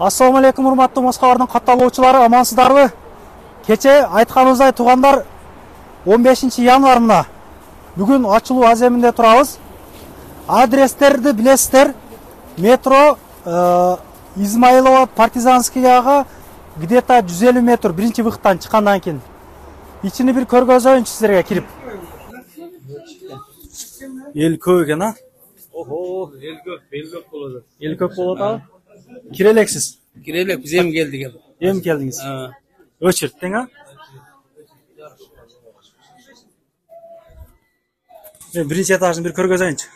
Assalamu alaikum, урматтуу Москвалардын катталуучулары, амансыздарбы? Кече айтканыбыздай туугандар 15 январь мына бүгүн ачылуу аземинде турабыз. Адрестерди билесиздер. Метро Измайлова Партизанскийга где-то 150 метр биринчи выхыттан чыккандан кийин. Ичини бир көргөзөйүнчү силерге кирип. Эл көп экен, а? Ого, эл көп болот. Эл көп болот ал. Кирелексиz. Кирелек, биз эми келдик. Эми келдиңиз. Өчүрт тең, а? Мен биринчи этажын бир көргөзөйүнчү.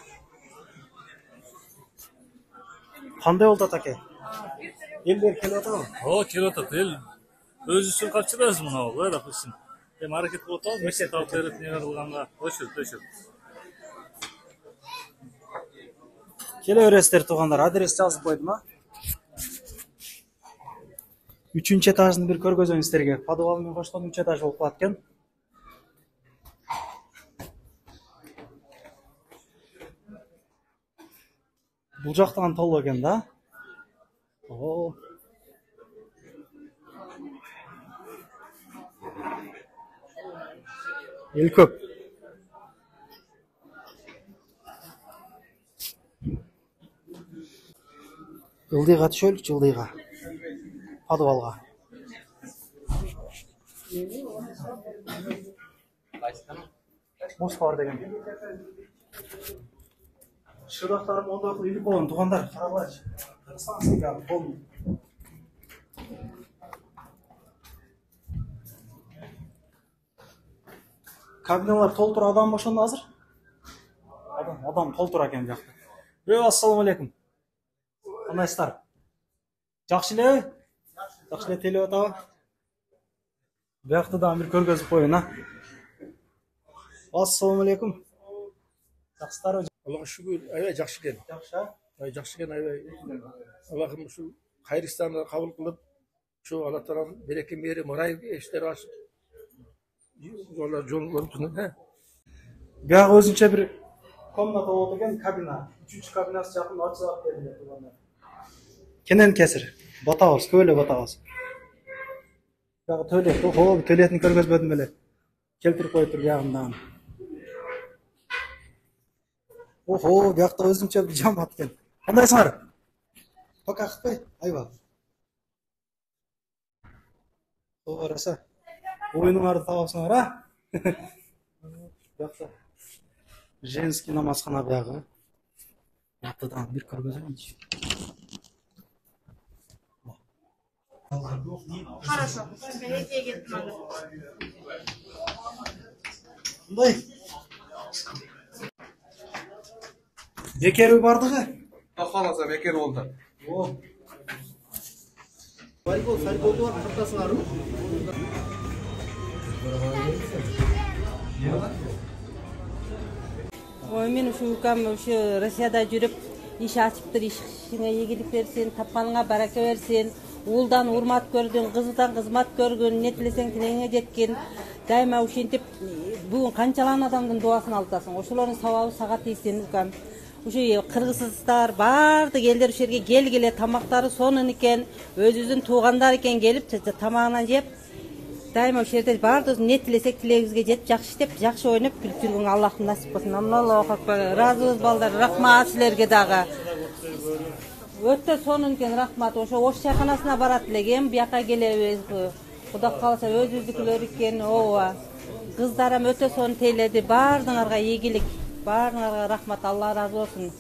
Кандай болду атаке? Элдер келип атабы? Келип атат. Эл өзүбүздүн калчыбыз мына, допустим. Эми аракет кылып атабыз, мектеп алып берип не кылганга. Өчүрт. Келе бересиздер туугандар, адрес жазып койдум, а? 3-чү этажын бир көргөзөйүн силерге. Подвал менен коштон 3 этаж болуп калат экен. Бул жактан толуу экен да. Эл көп. Ылдыйга түшөлүкчү, ылдыйга. Подвалга. Москва деген. Шырактарым ондой кылып илип болгон туугандар, карабайлычы. Кыргызстан болду. Кабиналар толтур, адам бошонду азыр? Адам толтур экен бу жакта. Ассаламу алейкум. Кандайсыздар? Жакшы эле? Жакшы эле телеп атабы? Биякты дагы бир көргөзүп коеюн, а? Ассаламу алейкум. Жакшысыздарбы? Аллаға шүкір, аябай жақсы екен. Жакшы, а? Жақсы екен, аябай. Аллахым ушу хайырстанды кабыл кылып, ушу Алла Таалам береке берип, мурай эштер ачып, жол болуп. Биягы өзүнчө бир комната болот экен, кабина. 3-чү кабинасы жакын ачылып берилди туугандар. Кенен кесир. Батабыз, көп эле батабыз. Биягы туалет, туалетин көргөзбөдүм эле. Келтирип коюптур биягында. Биякта өзүнчө бир жамаат экен. Кандайсыңар? Пока кытпай, айба. Оораса. Оюнуңарды табасыңар, а? Биякта женский намазхана биягы. Биактадан бир көргөзөйүнчү. Хорошо. Берите гетманы. Мындай. Бекер бардыгы? Каласа бекер болду. Фарболду кыртасыңарбы? Мен ушу укам ушу Россияда жүрүп иш ачыптыр, ишиңе ийгилик берсин, тапканыңа барака берсин. Уулдан урмат көрдүң, кыздан кызмат көргүн, не тилесең тилеңе жеткин. Дайыма ушинтип бүгүн канчалан адамдын дуасын алатасың. Ошолордун сабабы сага тийсин укам. Ушу кыргызстар баардык элдер ушул жерге келгиле, тамактары сонун экен, өзүбүздүн туугандар экен, келип тамагынан жеп, дайыма ушул жерде баардык не тилесек тилегибизге жетип, жакшы иштеп, жакшы ойноп күлүп жүргөнгө Аллахтын насип кылсын. Аллаху акбар. Разыбыз балдар, рахмат силерге дагы. Өтө сонун экен, рахмат. Ошо ош чайканасына барат элек, бияка келебиз. Кудай кааласа өзүбүздүкүлөр экен, ооба. Кыздарым өтө сонун тейледи, баардыгыңарга ийгилик. Баарыңарга рахмат, Алла разы болсун.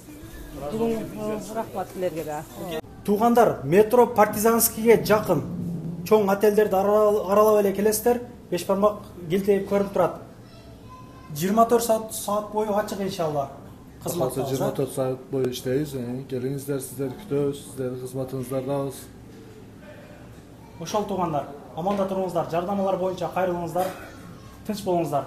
Бүгүн рахмат силерге да. Туугандар, метро Партизанскийге жакын чоң отелдерди аралап эле келесиздер. Беш бармак гилтейип көрүнүп турат. 24 саат бою ачык иншалла. Кызматта 24 саат бою иштейбиз. Келиңиздер, сиздерди күтөбүз, сиздердин кызматыңыздардабыз. Ошол туугандар, аманда туруңуздар, жардамалар боюнча кайрылыңыздар, тынч болуңуздар.